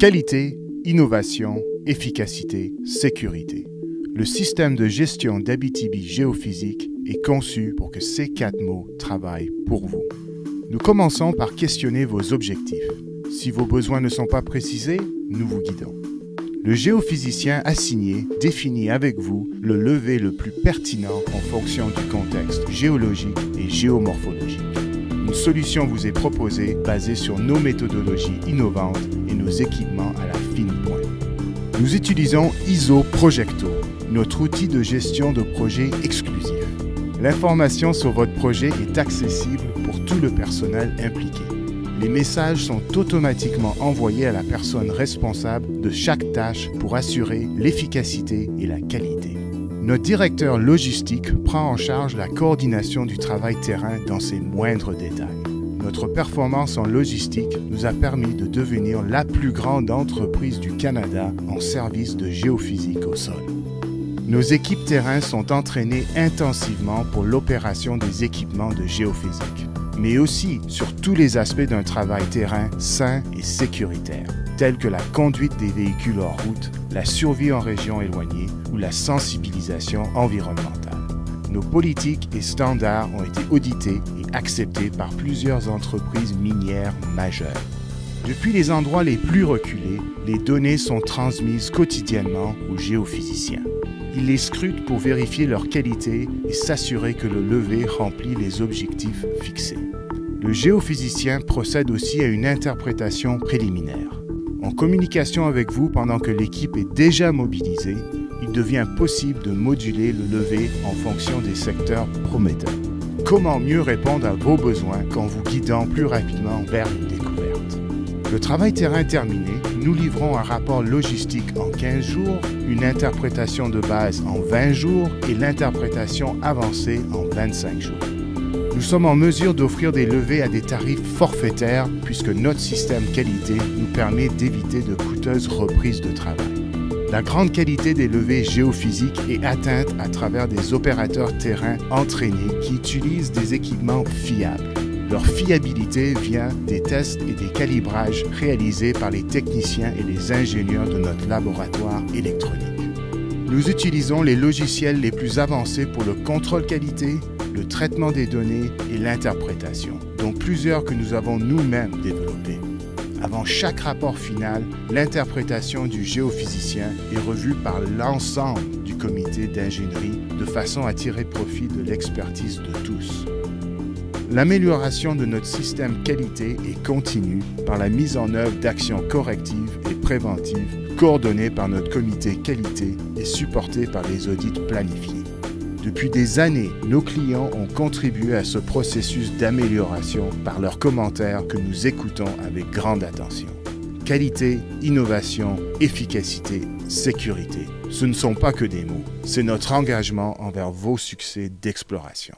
Qualité, innovation, efficacité, sécurité. Le système de gestion d'Abitibi Géophysique est conçu pour que ces 4 mots travaillent pour vous. Nous commençons par questionner vos objectifs. Si vos besoins ne sont pas précisés, nous vous guidons. Le géophysicien assigné définit avec vous le levé le plus pertinent en fonction du contexte géologique et géomorphologique. Une solution vous est proposée basée sur nos méthodologies innovantes et nos équipements à la fine pointe. Nous utilisons ISO Projecto, notre outil de gestion de projet exclusif. L'information sur votre projet est accessible pour tout le personnel impliqué. Les messages sont automatiquement envoyés à la personne responsable de chaque tâche pour assurer l'efficacité et la qualité. Notre directeur logistique prend en charge la coordination du travail terrain dans ses moindres détails. Notre performance en logistique nous a permis de devenir la plus grande entreprise du Canada en service de géophysique au sol. Nos équipes terrain sont entraînées intensivement pour l'opération des équipements de géophysique, mais aussi sur tous les aspects d'un travail terrain sain et sécuritaire, tels que la conduite des véhicules hors route, la survie en région éloignée ou la sensibilisation environnementale. Nos politiques et standards ont été audités et acceptés par plusieurs entreprises minières majeures. Depuis les endroits les plus reculés, les données sont transmises quotidiennement aux géophysiciens. Ils les scrutent pour vérifier leur qualité et s'assurer que le levé remplit les objectifs fixés. Le géophysicien procède aussi à une interprétation préliminaire. En communication avec vous pendant que l'équipe est déjà mobilisée, il devient possible de moduler le levé en fonction des secteurs prometteurs. Comment mieux répondre à vos besoins qu'en vous guidant plus rapidement vers une découverte? Le travail terrain terminé, nous livrons un rapport logistique en 15 jours, une interprétation de base en 20 jours et l'interprétation avancée en 25 jours. Nous sommes en mesure d'offrir des levées à des tarifs forfaitaires puisque notre système qualité nous permet d'éviter de coûteuses reprises de travail. La grande qualité des levées géophysiques est atteinte à travers des opérateurs terrain entraînés qui utilisent des équipements fiables. Leur fiabilité vient des tests et des calibrages réalisés par les techniciens et les ingénieurs de notre laboratoire électronique. Nous utilisons les logiciels les plus avancés pour le contrôle qualité, le traitement des données et l'interprétation, dont plusieurs que nous avons nous-mêmes développés. Avant chaque rapport final, l'interprétation du géophysicien est revue par l'ensemble du comité d'ingénierie de façon à tirer profit de l'expertise de tous. L'amélioration de notre système qualité est continue par la mise en œuvre d'actions correctives et préventives coordonnées par notre comité qualité et supportées par des audits planifiés. Depuis des années, nos clients ont contribué à ce processus d'amélioration par leurs commentaires que nous écoutons avec grande attention. Qualité, innovation, efficacité, sécurité, ce ne sont pas que des mots, c'est notre engagement envers vos succès d'exploration.